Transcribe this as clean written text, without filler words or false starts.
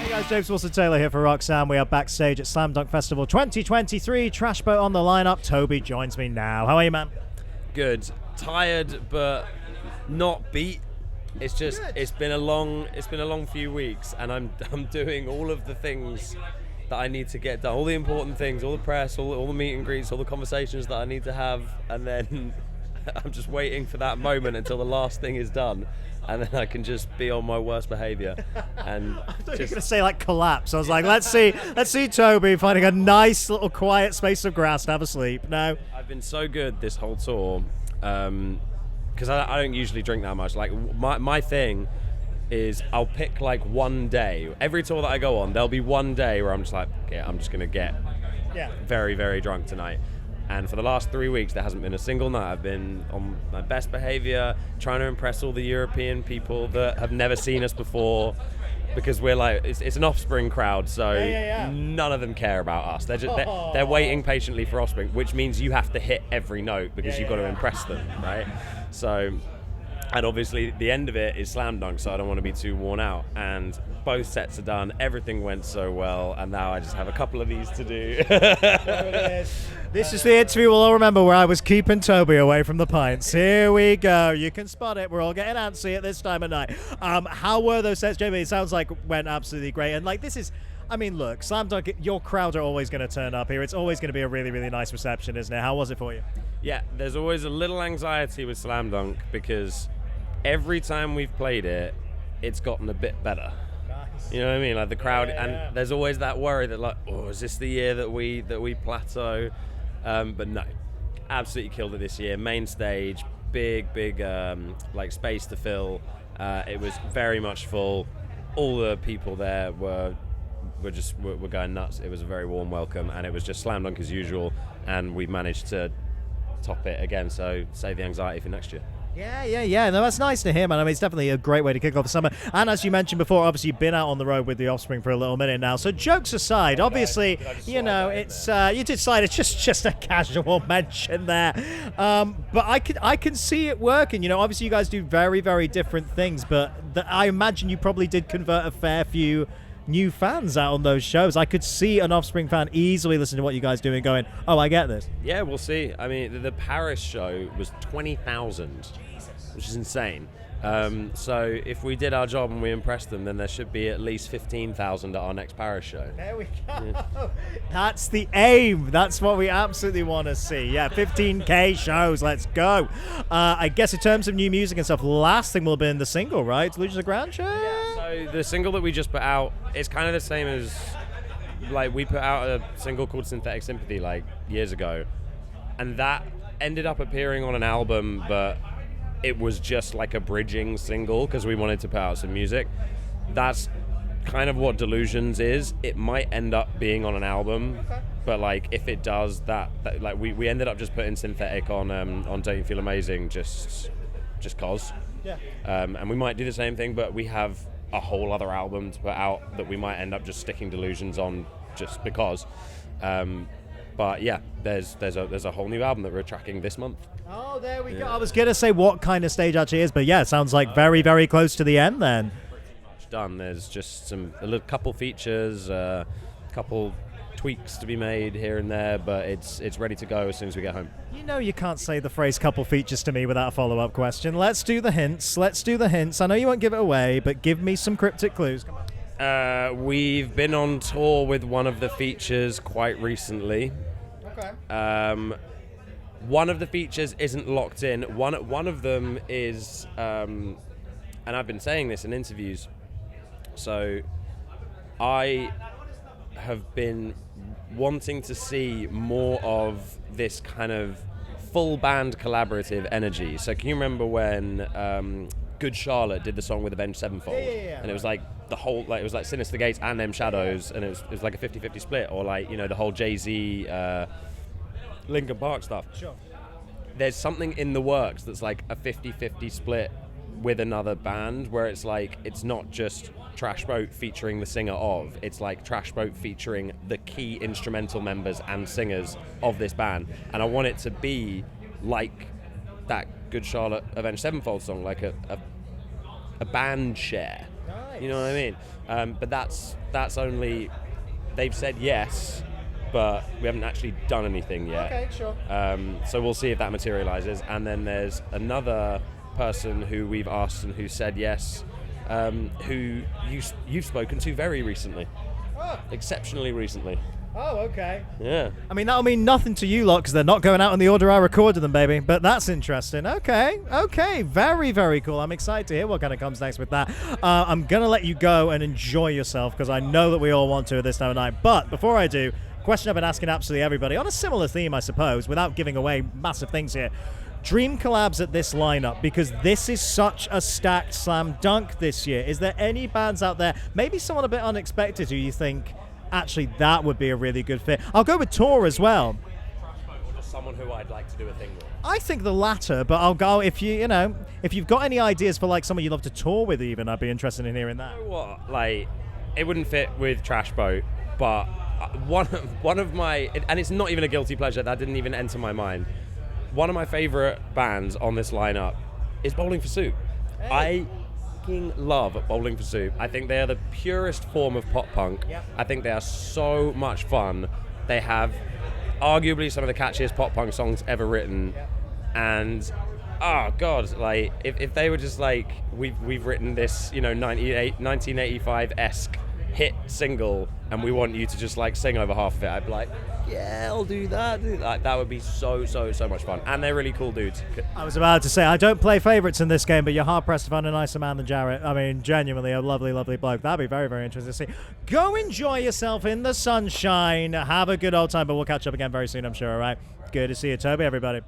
Hey guys, James Wilson-Taylor here for Roxanne. We are backstage at Slam Dunk Festival 2023. Trash Boat on the lineup. Tobi joins me now. How are you, man? Good. Tired, but not beat. It's just it's been a long few weeks, and I'm doing all of the things that I need to get done, all the important things, all the press, all the meet and greets, all the conversations that I need to have, and then I'm just waiting for that moment until the last thing is done. And then I can just be on my worst behaviour. And I thought you were going to say like collapse. I was like, let's see Tobi finding a nice little quiet space of grass to have a sleep. No. I've been so good this whole tour because I don't usually drink that much. Like my thing is I'll pick like one day. Every tour that I go on, there'll be one day where I'm just like, okay, I'm just going to get very, very drunk tonight. And for the last 3 weeks, there hasn't been a single night. I've been on my best behavior, trying to impress all the European people that have never seen us before, because we're like, it's an Offspring crowd, so none of them care about us. They're waiting patiently for Offspring, which means you have to hit every note because you've got to impress them, right? So, and obviously the end of it is Slam Dunk, so I don't want to be too worn out. And both sets are done, everything went so well, and now I just have a couple of these to do. There it is. This is the interview we'll all remember where I was keeping Tobi away from the pints. Here we go. You can spot it. We're all getting antsy at this time of night. How were those sets, Jamie? It sounds like went absolutely great. And like this is, I mean, look, Slam Dunk, your crowd are always going to turn up here. It's always going to be a really, really nice reception, isn't it? How was it for you? Yeah, there's always a little anxiety with Slam Dunk because every time we've played it, it's gotten a bit better. Nice. You know what I mean? Like the crowd, and there's always that worry that like, oh, is this the year that we plateau? But no, absolutely killed it this year. Main stage, big like space to fill. It was very much full. All the people there were going nuts. It was a very warm welcome, and it was just Slam Dunk as usual. And we managed to top it again. So save the anxiety for next year. Yeah. No, that's nice to hear, man. I mean, it's definitely a great way to kick off the summer. And as you mentioned before, obviously you've been out on the road with the Offspring for a little minute now. So jokes aside, obviously, you know, it's you did slide. It's just a casual mention there. But I can see it working. You know, obviously you guys do very, very different things. But I imagine you probably did convert a fair few new fans out on those shows. I could see an Offspring fan easily listening to what you guys do and going, oh, I get this. Yeah, we'll see. I mean, the Paris show was 20,000. Which is insane. So if we did our job and we impressed them, then there should be at least 15,000 at our next Paris show. There we go. Yeah. That's the aim. That's what we absolutely want to see. Yeah, 15K shows. Let's go. I guess in terms of new music and stuff, last thing will have been the single, right? Delusions of Grandeur? Yeah, so the single that we just put out, it's kind of the same as, like, we put out a single called Synthetic Sympathy, like, years ago. And that ended up appearing on an album, but it was just like a bridging single because we wanted to put out some music. That's kind of what Delusions is. It might end up being on an album, but like if it does, that like we ended up just putting Synthetic on Don't You Feel Amazing just cause. Yeah. And we might do the same thing, but we have a whole other album to put out that we might end up just sticking Delusions on just because. But yeah, there's a whole new album that we're tracking this month. Oh, there we go. I was going to say what kind of stage actually is, but yeah, it sounds like very, very close to the end then. Pretty much done. There's just a couple features, a couple tweaks to be made here and there, but it's ready to go as soon as we get home. You know you can't say the phrase couple features to me without a follow-up question. Let's do the hints. I know you won't give it away, but give me some cryptic clues. Come on. We've been on tour with one of the features quite recently. Okay. One of the features isn't locked in. One of them is, and I've been saying this in interviews, so I have been wanting to see more of this kind of full band collaborative energy. So can you remember when Good Charlotte did the song with Avenged Sevenfold? Yeah. And it was like the whole, like it was like Sinister Gates and Them Shadows, and it was like a 50-50 split, or like, you know, the whole Jay-Z Linkin Park stuff. Sure. There's something in the works that's like a 50-50 split with another band where it's like, it's not just Trash Boat featuring the singer of, it's like Trash Boat featuring the key instrumental members and singers of this band. And I want it to be like that Good Charlotte Avenged Sevenfold song, like a band share. You know what I mean? But that's only, they've said yes, but we haven't actually done anything yet. Okay, sure. So we'll see if that materializes. And then there's another person who we've asked and who said yes, who you've spoken to very recently. Oh. Exceptionally recently. Oh, okay. Yeah. I mean, that'll mean nothing to you lot because they're not going out in the order I recorded them, baby. But that's interesting. Okay. Very, very cool. I'm excited to hear what kind of comes next with that. I'm going to let you go and enjoy yourself because I know that we all want to at this time of night. But before I do, question I've been asking absolutely everybody on a similar theme, I suppose, without giving away massive things here. Dream collabs at this lineup, because this is such a stacked slam dunk this year. Is there any bands out there, maybe someone a bit unexpected, who you think, actually, that would be a really good fit? I'll go with Tor as well. Or just someone who I'd like to do a thing with. I think the latter, but I'll go if if you've got any ideas for like someone you'd love to tour with, even I'd be interested in hearing that. You know what? Like, it wouldn't fit with Trash Boat, but one of my, and it's not even a guilty pleasure, that didn't even enter my mind. One of my favorite bands on this lineup is Bowling for Soup. Hey. I fucking love Bowling for Soup. I think they are the purest form of pop punk. Yep. I think they are so much fun. They have arguably some of the catchiest pop punk songs ever written. Yep. And oh god, like if they were just like, we've written this, 1985-esque hit single and we want you to just like sing over half of it, I'd be like, yeah, I'll do that. Like, that would be so much fun. And they're really cool dudes. I was about to say, I don't play favourites in this game, but you're hard-pressed to find a nicer man than Jarrett. I mean, genuinely a lovely, lovely bloke. That'd be very, very interesting to see. Go enjoy yourself in the sunshine. Have a good old time, but we'll catch up again very soon, I'm sure, all right? Good to see you, Tobi, everybody.